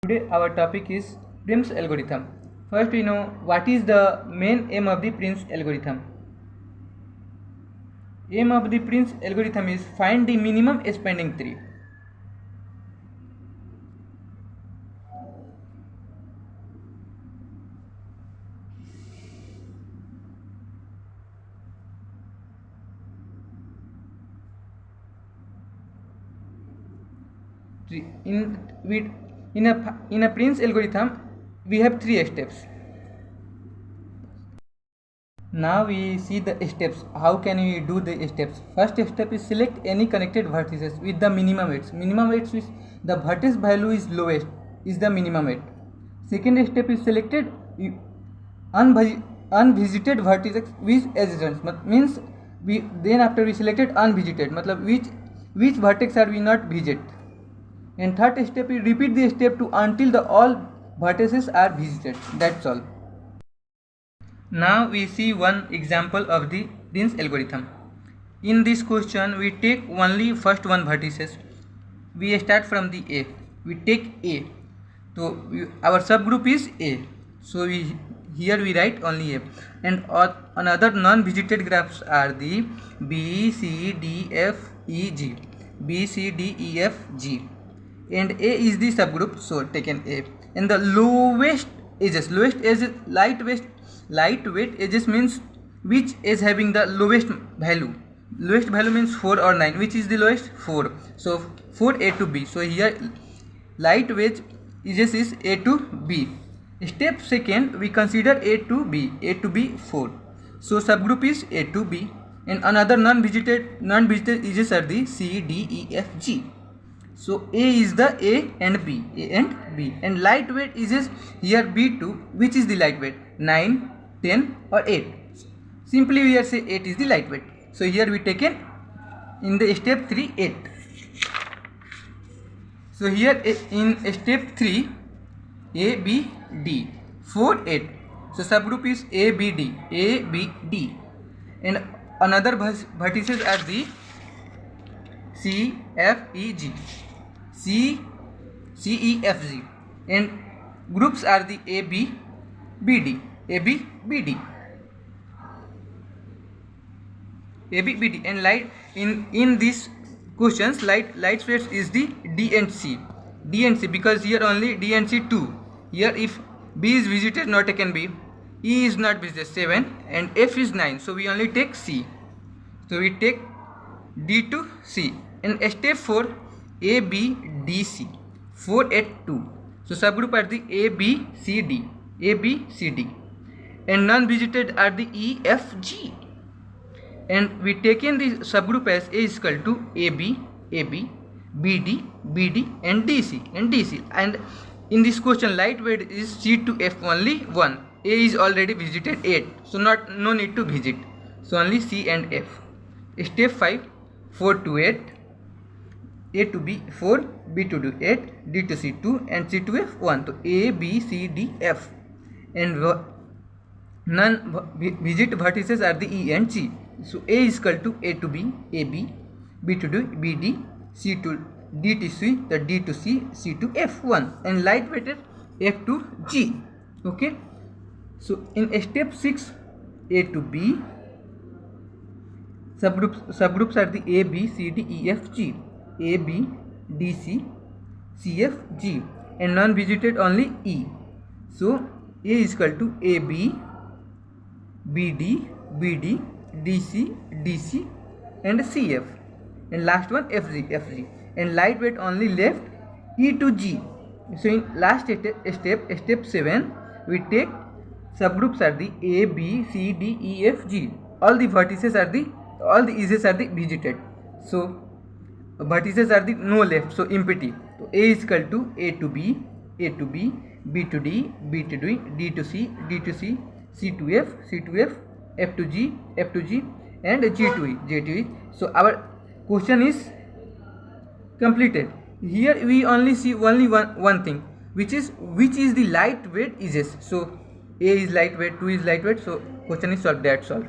Today our topic is Prim's algorithm. First we know what is the main aim of the Prim's algorithm. Aim of the Prim's algorithm is find the minimum spanning tree. In a Prim's algorithm we have three steps. Now we see the steps. How can we do the steps? First step is select any connected vertices with the minimum weights. Minimum weights is the vertex value is lowest is the minimum weight. Second step is selected unvisited vertices with adjacent. Means then after we selected unvisited, matlab which vertex are we not visit. And third step is repeat the step to until the all vertices are visited. That's all. Now we see one example of the Prim's algorithm. In this question we take only first one vertices. We start from the A. We take A. So our subgroup is A. So here we write only A. And another non-visited graphs are the B, C, D, F, E, G. B, C, D, E, F, G. And A is the subgroup, so taken A. And the lowest edges lightweight edges means which is having the lowest value. Lowest value means 4 or 9. Which is the lowest? 4. So 4 A to B. So here lightweight edges is A to B. Step second, we consider A to B. A to B 4. So subgroup is A to B. And another non-visited edges are the C, D, E, F, G. So A is the A and B. And lightweight edges here B2. Which is the lightweight? 9, 10 or 8. Simply we are say 8 is the lightweight. So here we taken in the step 3 8. So here in step 3 A, B, D 4, 8. So subgroup is A, B, D. A, B, D. And another vertices are the C, F, E, G. C, E, F, G. And groups are the A, B, B, D. A, B, B, D. A, B, B, D. And light in these questions light weights is the D and C. D and C because here only D and C 2. Here if B is visited not taken B. E is not visited 7 and F is 9. So we only take C. So we take D to C. And step 4 A, B, D, C 4, 8, 2. So subgroup are the A, B, C, D. A, B, C, D. And non-visited are the E, F, G. And we take in the subgroup as A is equal to AB, BD, BD and DC and DC. And in this question lightweight is C to F only 1. A is already visited 8. So no need to visit. So only C and F. Step 5 4 to 8. A to B 4, B to D 8, D to C 2 and C to F 1. So A, B, C, D, F. And non-visit vertices are the E and G. So A is equal to A to B, AB, B to D, BD, C to D to C, the D to C, C to F1 and lightweighted F to G. Okay. So in step 6 A to B subgroups are the A, B, C, D, E, F, G. A, B, D, C, C, F, G and non-visited only E. So A is equal to A, B, BD, BD, DC, DC and CF and last one FG and lightweight only left E to G. So in last step 7 we take subgroups are the A, B, C, D, E, F, G. All the edges are the visited. So vertices are the no left, so empty. So A is equal to A to B, B to D, B to D, D to C, C to F, F to G, and G to E. So our question is completed. Here we only see only one thing, which is the lightweight edges. So A is lightweight, 2 is lightweight. So question is solved. That's all.